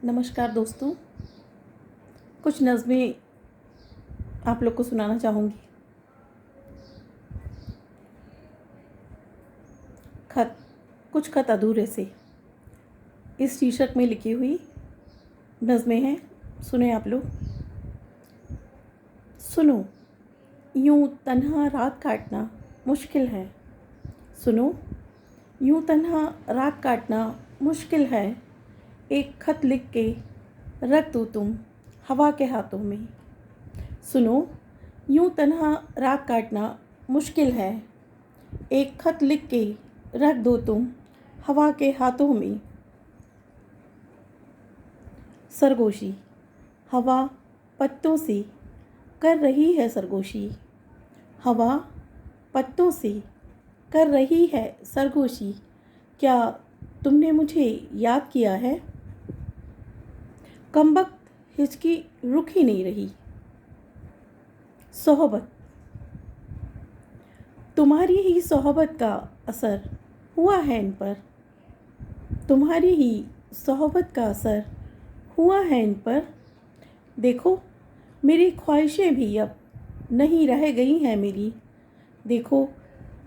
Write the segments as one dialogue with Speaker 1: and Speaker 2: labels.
Speaker 1: नमस्कार दोस्तों, कुछ नज़में आप लोग को सुनाना चाहूँगी। खत, कुछ खत अधूरे से, इस शीर्षक में लिखी हुई नज़में हैं। सुने आप लोग। सुनो, यूं तन्हा रात काटना मुश्किल है। सुनो, यूं तन्हा रात काटना मुश्किल है। एक खत लिख के रख दो तुम हवा के हाथों में। सुनो, यूं तन्हा रात काटना मुश्किल है। एक खत लिख के रख दो तुम हवा के हाथों में। सरगोशी, हवा पत्तों से कर रही है सरगोशी। हवा पत्तों से कर रही है सरगोशी। क्या तुमने मुझे याद किया है? कमबख्त हिचकी रुक ही नहीं रही। सोहबत, तुम्हारी ही सोहबत का असर हुआ है इन पर। तुम्हारी ही सोहबत का असर हुआ है इन पर। देखो, मेरी ख्वाहिशें भी अब नहीं रह गई हैं मेरी। देखो,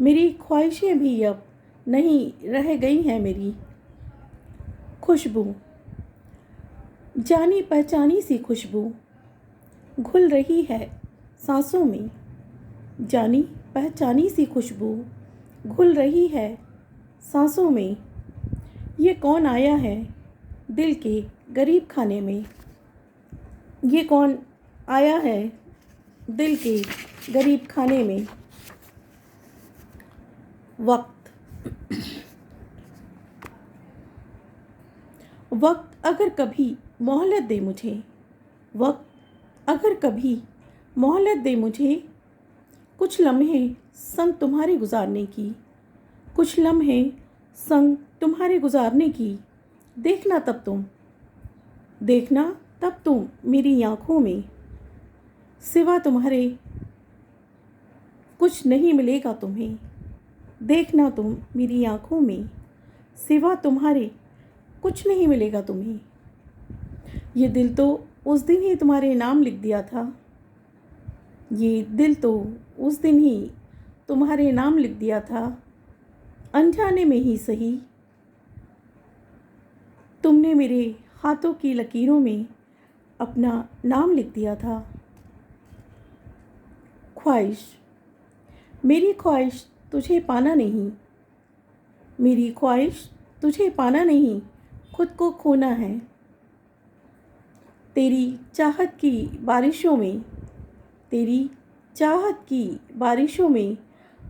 Speaker 1: मेरी ख्वाहिशें भी अब नहीं रह गई हैं मेरी। खुशबू, जानी पहचानी सी खुशबू घुल रही है सांसों में। जानी पहचानी सी खुशबू घुल रही है सांसों में। ये कौन आया है दिल के गरीब खाने में? ये कौन आया है दिल के गरीब खाने में? वक्त, वक्त अगर कभी मोहलत दे मुझे। वक्त अगर कभी मोहलत दे मुझे। कुछ लम्हे संग तुम्हारे गुजारने की। कुछ लम्हे संग तुम्हारे गुजारने की। देखना तब तुम, देखना तब तुम मेरी आँखों में। सिवा तुम्हारे कुछ नहीं मिलेगा तुम्हें। देखना तुम मेरी आँखों में। सिवा तुम्हारे कुछ नहीं मिलेगा तुम्हें। ये दिल तो उस दिन ही तुम्हारे नाम लिख दिया था। ये दिल तो उस दिन ही तुम्हारे नाम लिख दिया था। अनजाने में ही सही, तुमने मेरे हाथों की लकीरों में अपना नाम लिख दिया था। ख्वाहिश, मेरी ख्वाहिश तुझे पाना नहीं। मेरी ख्वाहिश तुझे पाना नहीं, खुद को खोना है। तेरी चाहत की बारिशों में, तेरी चाहत की बारिशों में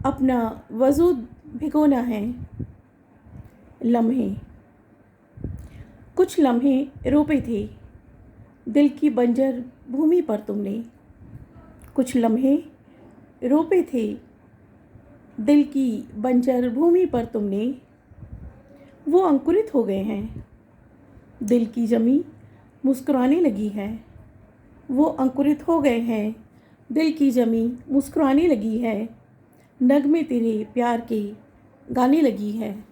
Speaker 1: अपना वजूद भिगोना है। लम्हे, कुछ लम्हे रोपे थे दिल की बंजर भूमि पर तुमने। कुछ लम्हे रोपे थे दिल की बंजर भूमि पर तुमने। वो अंकुरित हो गए हैं। दिल की जमी मुस्कुराने लगी है। वो अंकुरित हो गए हैं। दिल की जमी मुस्कुराने लगी है। नगमे तेरे प्यार के गाने लगी है।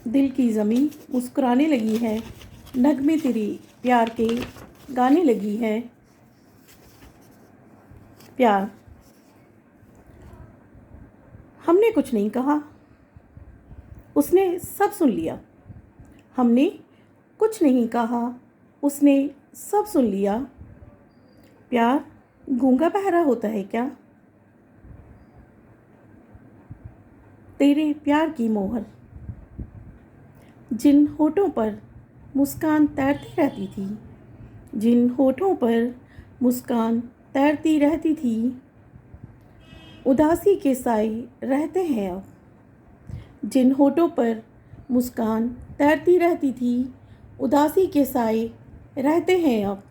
Speaker 1: दिल की ज़मी मुस्कुराने लगी है। नगमे तेरे प्यार के गाने लगी है। प्यार, हमने कुछ नहीं कहा, उसने सब सुन लिया। हमने कुछ नहीं कहा, उसने सब सुन लिया। प्यार गूंगा बहरा होता है क्या? तेरे प्यार की मोहर, जिन होठों पर मुस्कान तैरती रहती थी, जिन होठों पर मुस्कान तैरती रहती थी, उदासी के साए रहते हैं अब। जिन होठों पर मुस्कान तैरती रहती थी, उदासी के साए रहते हैं अब।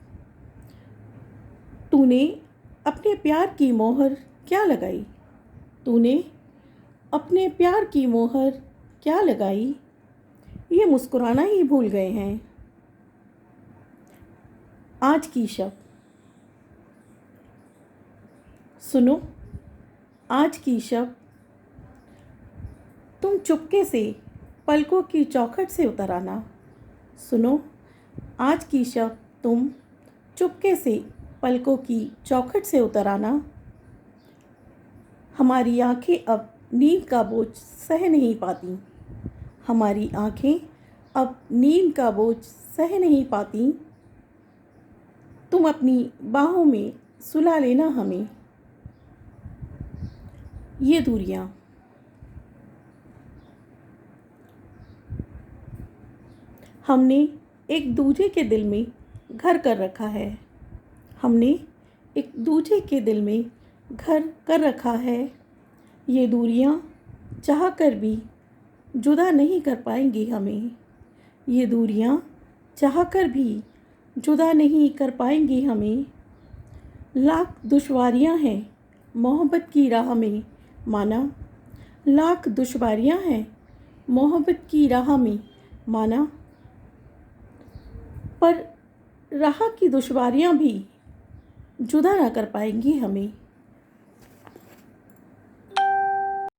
Speaker 1: तूने अपने प्यार की मोहर क्या लगाई? तूने अपने प्यार की मोहर क्या लगाई? ये मुस्कुराना ही भूल गए हैं। आज की शब, सुनो, आज की शब तुम चुपके से पलकों की चौखट से उतर आना। सुनो, आज की शब तुम चुपके से पलकों की चौखट से उतर आना। हमारी आंखें अब नींद का बोझ सह नहीं पाती। हमारी आंखें अब नींद का बोझ सह नहीं पाती। तुम अपनी बाहों में सुला लेना हमें। ये दूरियां। हमने एक दूजे के दिल में घर कर रखा है। हमने एक दूजे के दिल में घर कर रखा है। ये दूरियां चाह कर भी जुदा नहीं कर पाएंगी हमें। ये दूरियां चाह कर भी जुदा नहीं कर पाएंगी हमें। लाख दुश्वारियां हैं मोहब्बत की राह में माना। लाख दुश्वारियां हैं मोहब्बत की राह में माना। पर राह की दुश्वारियां भी जुदा ना कर पाएंगी हमें।